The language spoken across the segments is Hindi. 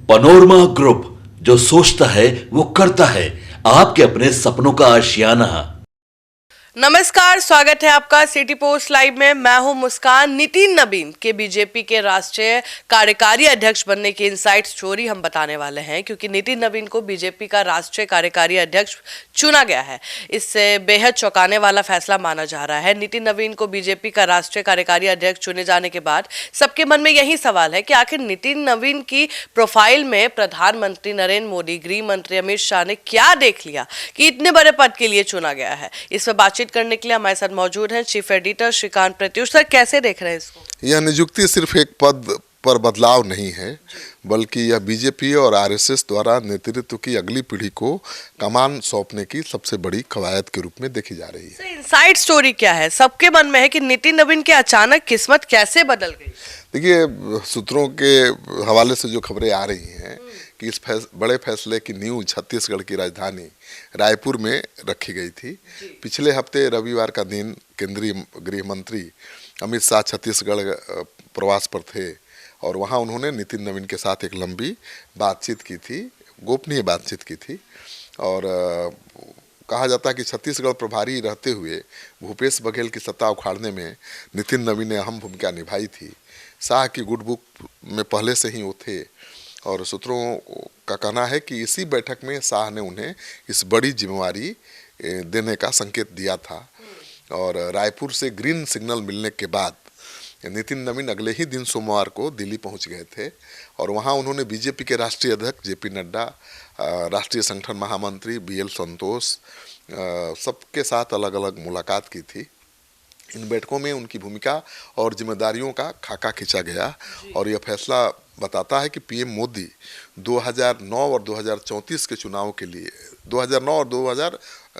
पनोरमा ग्रुप, जो सोचता है वो करता है। आपके अपने सपनों का आशियाना। नमस्कार, स्वागत है आपका सिटी पोस्ट लाइव में। मैं हूं मुस्कान। नितिन नवीन के बीजेपी के राष्ट्रीय कार्यकारी अध्यक्ष बनने की इनसाइड स्टोरी हम बताने वाले हैं, क्योंकि नितिन नवीन को बीजेपी का राष्ट्रीय कार्यकारी अध्यक्ष चुना गया है। इससे बेहद चौंकाने वाला फैसला माना जा रहा है। नितिन नवीन को बीजेपी का राष्ट्रीय कार्यकारी अध्यक्ष चुने जाने के बाद सबके मन में यही सवाल है कि आखिर नितिन नवीन की प्रोफाइल में प्रधानमंत्री नरेंद्र मोदी, गृह मंत्री अमित शाह ने क्या देख लिया कि इतने बड़े पद के लिए चुना गया है। इस पर बातचीत करने के लिए हमारे साथ मौजूद हैं chief editor Shrikant Pratyush sir. कैसे देख रहे हैं इसको? यह नियुक्ति सिर्फ एक पद पर बदलाव नहीं है, बल्कि यह बीजेपी और आरएसएस द्वारा नेतृत्व की अगली पीढ़ी को कमान सौंपने की सबसे बड़ी कवायद के रूप में देखी जा रही है। इनसाइड स्टोरी क्या है? सबके मन में है कि नितिन नवीन की अचानक किस्मत कैसे बदल गई। देखिए, सूत्रों के हवाले से जो खबरें आ रही हैं कि इस बड़े फैसले की नींव छत्तीसगढ़ की राजधानी रायपुर में रखी गई थी। पिछले हफ्ते रविवार का दिन केंद्रीय गृह मंत्री अमित शाह छत्तीसगढ़ प्रवास पर थे और वहां उन्होंने नितिन नवीन के साथ एक लंबी बातचीत की थी, गोपनीय बातचीत की थी। और कहा जाता है कि छत्तीसगढ़ प्रभारी रहते हुए भूपेश बघेल की सत्ता उखाड़ने में नितिन नवीन ने अहम भूमिका निभाई थी। शाह की गुड बुक में पहले से ही वो थे और सूत्रों का कहना है कि इसी बैठक में शाह ने उन्हें इस बड़ी जिम्मेवारी देने का संकेत दिया था। और रायपुर से ग्रीन सिग्नल मिलने के बाद नितिन नवीन अगले ही दिन सोमवार को दिल्ली पहुंच गए थे और वहां उन्होंने बीजेपी के राष्ट्रीय अध्यक्ष जेपी नड्डा, राष्ट्रीय संगठन महामंत्री बीएल संतोष, सबके साथ अलग अलग मुलाकात की थी। इन बैठकों में उनकी भूमिका और जिम्मेदारियों का खाका खींचा गया और यह फैसला बताता है कि पीएम मोदी 2009 और 2034 के चुनाव के लिए 2009 और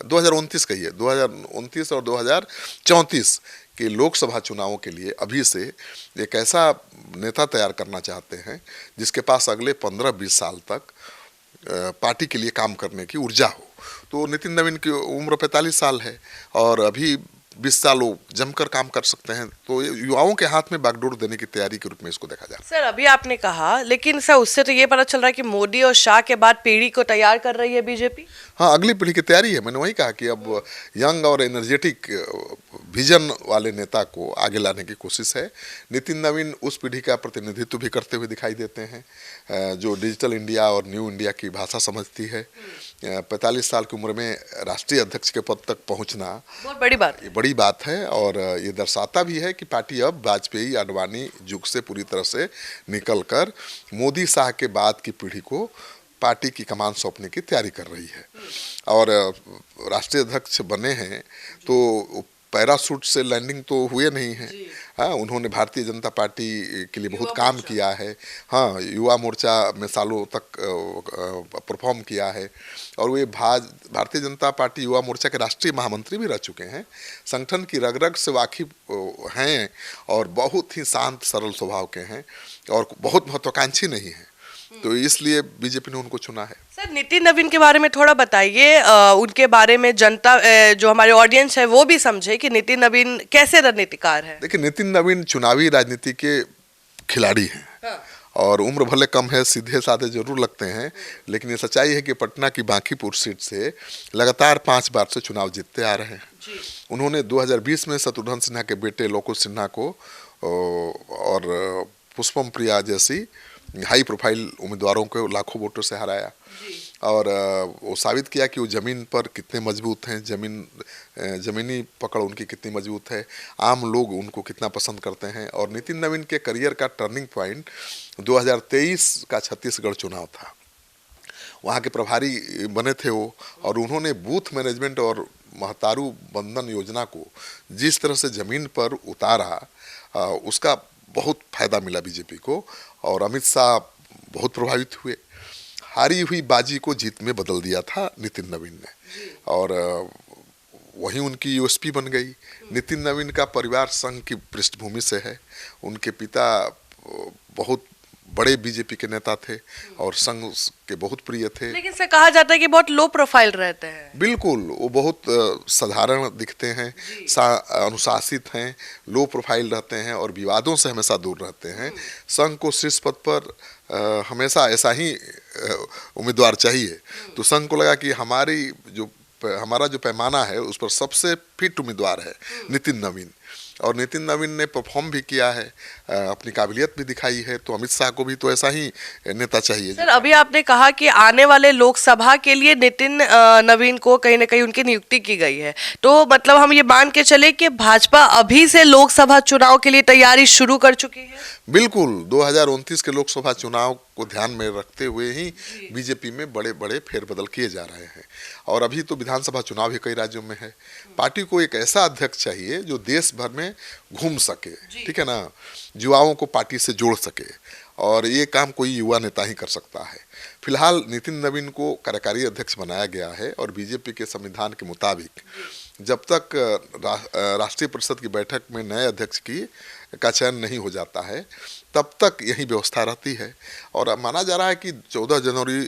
2029 कहिए 2029 और 2034 के लोकसभा चुनावों के लिए अभी से एक ऐसा नेता तैयार करना चाहते हैं जिसके पास अगले 15-20 साल तक पार्टी के लिए काम करने की ऊर्जा हो। तो नितिन नवीन की उम्र 45 साल है और अभी 20 साल वो जमकर काम कर सकते हैं। तो युवाओं के हाथ में बागडोर देने की तैयारी के रूप में इसको देखा जा रहा है। सर, अभी आपने कहा, लेकिन सर उससे तो ये पता चल रहा है कि मोदी और शाह के बाद पीढ़ी को तैयार कर रही है बीजेपी। हाँ, अगली पीढ़ी की तैयारी है। मैंने वही कहा कि अब यंग और एनर्जेटिक विजन वाले नेता को आगे लाने की कोशिश है। नितिन नवीन उस पीढ़ी का प्रतिनिधित्व भी करते हुए दिखाई देते हैं जो डिजिटल इंडिया और न्यू इंडिया की भाषा समझती है। 45 साल की उम्र में राष्ट्रीय अध्यक्ष के पद तक पहुंचना बहुत बड़ी बात है और ये दर्शाता भी है कि पार्टी अब वाजपेयी आडवाणी युग से पूरी तरह से निकलकर मोदी शाह के बाद की पीढ़ी को पार्टी की कमान सौंपने की तैयारी कर रही है। और राष्ट्रीय अध्यक्ष बने हैं तो पैराशूट से लैंडिंग तो हुए नहीं हैं। हाँ, उन्होंने भारतीय जनता पार्टी के लिए बहुत काम किया है। हाँ, युवा मोर्चा में सालों तक परफॉर्म किया है और वे भारतीय जनता पार्टी युवा मोर्चा के राष्ट्रीय महामंत्री भी रह चुके हैं। संगठन की रग रग से वाकिफ हैं और बहुत ही शांत सरल स्वभाव के हैं और बहुत महत्वाकांक्षी नहीं है। तो इसलिए बीजेपी ने उनको चुना है। सर, नितिन नवीन के बारे में थोड़ा बताइए, उनके बारे में जनता, जो हमारे ऑडियंस है वो भी समझे कि नितिन नवीन कैसे रणनीतिकार है। देखिए, नितिन नवीन चुनावी राजनीति के खिलाड़ी हैं। हाँ। और उम्र भले कम है, सीधे साधे जरूर लगते हैं, लेकिन ये सच्चाई है कि पटना की बांकीपुर सीट से लगातार 5 बार से चुनाव जीतते आ रहे हैं। उन्होंने 2020 में शत्रुघ्न सिन्हा के बेटे लोको सिन्हा को और पुष्पम प्रिया जैसी हाई प्रोफाइल उम्मीदवारों को लाखों वोटों से हराया और वो साबित किया कि वो जमीन पर कितने मजबूत हैं, जमीनी पकड़ उनकी कितनी मजबूत है, आम लोग उनको कितना पसंद करते हैं। और नितिन नवीन के करियर का टर्निंग पॉइंट 2023 का छत्तीसगढ़ चुनाव था। वहाँ के प्रभारी बने थे वो और उन्होंने बूथ मैनेजमेंट और महतारू बंधन योजना को जिस तरह से जमीन पर उतारा उसका बहुत फायदा मिला बीजेपी को और अमित शाह बहुत प्रभावित हुए। हारी हुई बाजी को जीत में बदल दिया था नितिन नवीन ने और वही उनकी यूएसपी बन गई। नितिन नवीन का परिवार संघ की पृष्ठभूमि से है। उनके पिता बहुत बड़े बीजेपी के नेता थे और संघ के बहुत प्रिय थे। लेकिन से कहा जाता है कि बहुत लो प्रोफाइल रहते हैं। बिल्कुल, वो बहुत साधारण दिखते हैं, अनुशासित हैं, लो प्रोफाइल रहते हैं और विवादों से हमेशा दूर रहते हैं। संघ को शीर्ष पद पर हमेशा ऐसा ही उम्मीदवार चाहिए। तो संघ को लगा कि हमारा जो पैमाना है उस पर सबसे फिट उम्मीदवार है नितिन नवीन, और नितिन नवीन ने परफॉर्म भी किया है, अपनी काबिलियत भी दिखाई है। तो अमित शाह को भी तो ऐसा ही नेता चाहिए। सर, अभी आपने कहा कि आने वाले लोकसभा के लिए नितिन नवीन को कहीं ना कहीं उनकी नियुक्ति की गई है, तो मतलब हम ये मान के चले कि भाजपा अभी से लोकसभा चुनाव के लिए तैयारी शुरू कर चुकी है। बिल्कुल, 2029 के लोकसभा चुनाव को ध्यान में रखते हुए ही बीजेपी में बड़े बड़े फेरबदल किए जा रहे हैं। और अभी तो विधानसभा चुनाव भी कई राज्यों में है। पार्टी को एक ऐसा अध्यक्ष चाहिए जो देश भर में घूम सके, ठीक है ना, युवाओं को पार्टी से जोड़ सके, और ये काम कोई युवा नेता ही कर सकता है। फिलहाल नितिन नवीन को कार्यकारी अध्यक्ष बनाया गया है और बीजेपी के संविधान के मुताबिक जब तक राष्ट्रीय परिषद की बैठक में नए अध्यक्ष का चयन नहीं हो जाता है तब तक यही व्यवस्था रहती है। और माना जा रहा है कि 14 जनवरी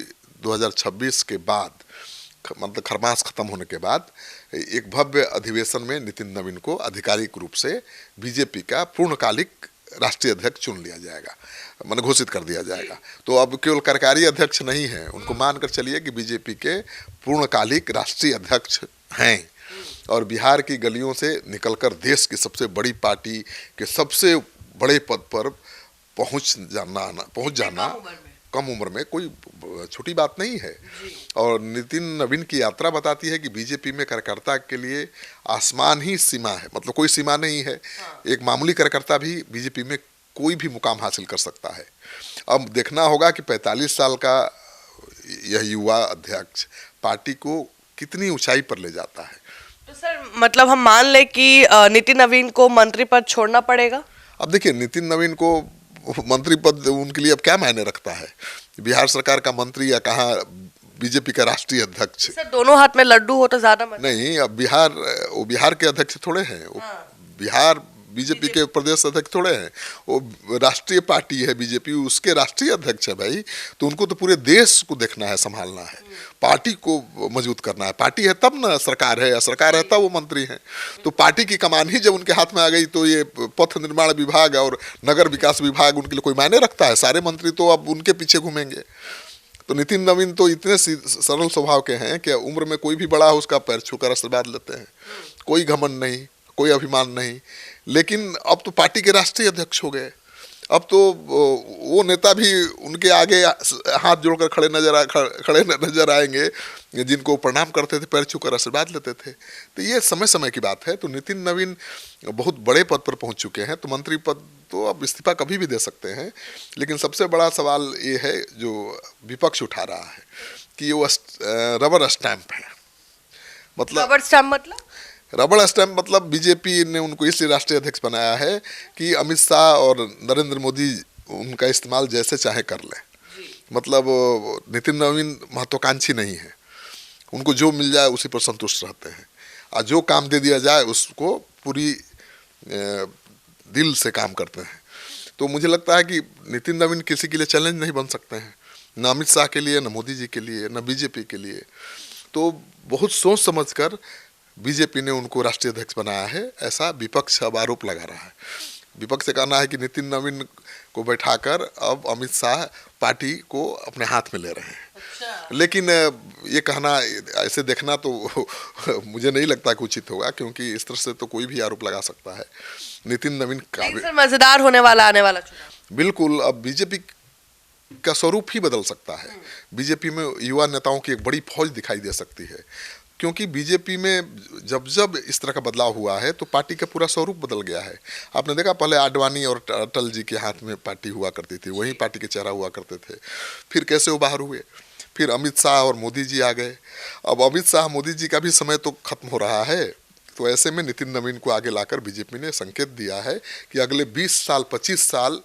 2026 के बाद, मतलब खरमास खत्म होने के बाद, एक भव्य अधिवेशन में नितिन नवीन को आधिकारिक रूप से बीजेपी का पूर्णकालिक राष्ट्रीय अध्यक्ष चुन लिया जाएगा, मतलब घोषित कर दिया जाएगा। तो अब केवल कार्यकारी अध्यक्ष नहीं है, उनको मानकर चलिए कि बीजेपी के पूर्णकालिक राष्ट्रीय अध्यक्ष हैं। और बिहार की गलियों से निकलकर देश की सबसे बड़ी पार्टी के सबसे बड़े पद पर पहुंच जाना कम उम्र में कोई छोटी बात नहीं है। और नितिन नवीन की यात्रा बताती है कि बीजेपी में कार्यकर्ता के लिए आसमान ही सीमा है, मतलब कोई सीमा नहीं है। एक मामूली कार्यकर्ता भी बीजेपी में कोई भी मुकाम हासिल कर सकता है। अब देखना होगा कि 45 साल का यह युवा अध्यक्ष पार्टी को कितनी ऊंचाई पर ले जाता है। तो सर, मतलब हम मान ले कि नितिन नवीन को मंत्री पद छोड़ना पड़ेगा। अब देखिए, नितिन नवीन को मंत्री पद उनके लिए अब क्या मायने रखता है, बिहार सरकार का मंत्री या कहाँ बीजेपी का राष्ट्रीय अध्यक्ष। सर, दोनों हाथ में लड्डू हो तो ज्यादा नहीं। अब वो बिहार के अध्यक्ष थोड़े हैं, वो बिहार बीजेपी के प्रदेश अध्यक्ष थोड़े हैं, वो राष्ट्रीय पार्टी है बीजेपी, उसके राष्ट्रीय अध्यक्ष है भाई। तो उनको तो पूरे देश को देखना है, संभालना है, पार्टी को मजबूत करना है। पार्टी है तब ना सरकार है, या सरकार है तब वो मंत्री हैं। तो पार्टी की कमान ही जब उनके हाथ में आ गई तो ये पथ निर्माण विभाग और नगर विकास विभाग उनके लिए कोई मायने रखता है? सारे मंत्री तो अब उनके पीछे घूमेंगे। तो नितिन नवीन तो इतने सरल स्वभाव के हैं कि उम्र में कोई भी बड़ा हो उसका पैर छूकर आशीर्वाद लेते हैं, कोई घमंड नहीं, कोई अभिमान नहीं। लेकिन अब तो पार्टी के राष्ट्रीय अध्यक्ष हो गए, अब तो वो नेता भी उनके आगे हाथ जोड़कर खड़े नजर आएंगे जिनको प्रणाम करते थे, पैर छूकर आशीर्वाद लेते थे। तो ये समय समय की बात है। तो नितिन नवीन बहुत बड़े पद पर पहुंच चुके हैं, तो मंत्री पद तो अब इस्तीफा कभी भी दे सकते हैं। लेकिन सबसे बड़ा सवाल ये है जो विपक्ष उठा रहा है कि वो रबर स्टैंप है। मतलब रबड़ स्टैंप मतलब बीजेपी ने उनको इसलिए राष्ट्रीय अध्यक्ष बनाया है कि अमित शाह और नरेंद्र मोदी उनका इस्तेमाल जैसे चाहे कर लें। मतलब नितिन नवीन महत्वाकांक्षी नहीं है, उनको जो मिल जाए उसी पर संतुष्ट रहते हैं, और जो काम दे दिया जाए उसको पूरी दिल से काम करते हैं। तो मुझे लगता है कि नितिन नवीन किसी के लिए चैलेंज नहीं बन सकते हैं, न अमित शाह के लिए, न मोदी जी के लिए, न बीजेपी के लिए। तो बहुत सोच समझकर बीजेपी ने उनको राष्ट्रीय अध्यक्ष बनाया है, ऐसा विपक्ष अब आरोप लगा रहा है। विपक्ष से कहना है कि नितिन नवीन को बैठाकर अब अमित शाह पार्टी को अपने हाथ में ले रहे हैं। अच्छा। लेकिन ये कहना, ऐसे देखना तो मुझे नहीं लगता कि उचित होगा, क्योंकि इस तरह से तो कोई भी आरोप लगा सकता है। नितिन नवीन का मजेदार होने वाला आने वाला चुनाव। बिल्कुल, अब बीजेपी का स्वरूप ही बदल सकता है। बीजेपी में युवा नेताओं की एक बड़ी फौज दिखाई दे सकती है, क्योंकि बीजेपी में जब जब इस तरह का बदलाव हुआ है तो पार्टी का पूरा स्वरूप बदल गया है। आपने देखा, पहले आडवाणी और अटल जी के हाथ में पार्टी हुआ करती थी, वहीं पार्टी के चेहरा हुआ करते थे। फिर कैसे वो बाहर हुए, फिर अमित शाह और मोदी जी आ गए। अब अमित शाह मोदी जी का भी समय तो खत्म हो रहा है। तो ऐसे में नितिन नवीन को आगे लाकर बीजेपी ने संकेत दिया है कि अगले 20 साल 25 साल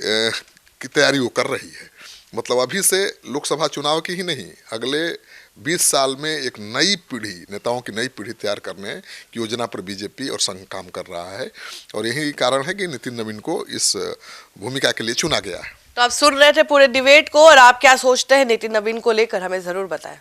की तैयारी वो कर रही है। मतलब अभी से लोकसभा चुनाव की ही नहीं, अगले 20 साल में एक नई पीढ़ी, नेताओं की नई पीढ़ी तैयार करने की योजना पर बीजेपी और संघ काम कर रहा है। और यही कारण है कि नितिन नवीन को इस भूमिका के लिए चुना गया है। तो आप सुन रहे थे पूरे डिबेट को, और आप क्या सोचते हैं नितिन नवीन को लेकर हमें जरूर बताएं।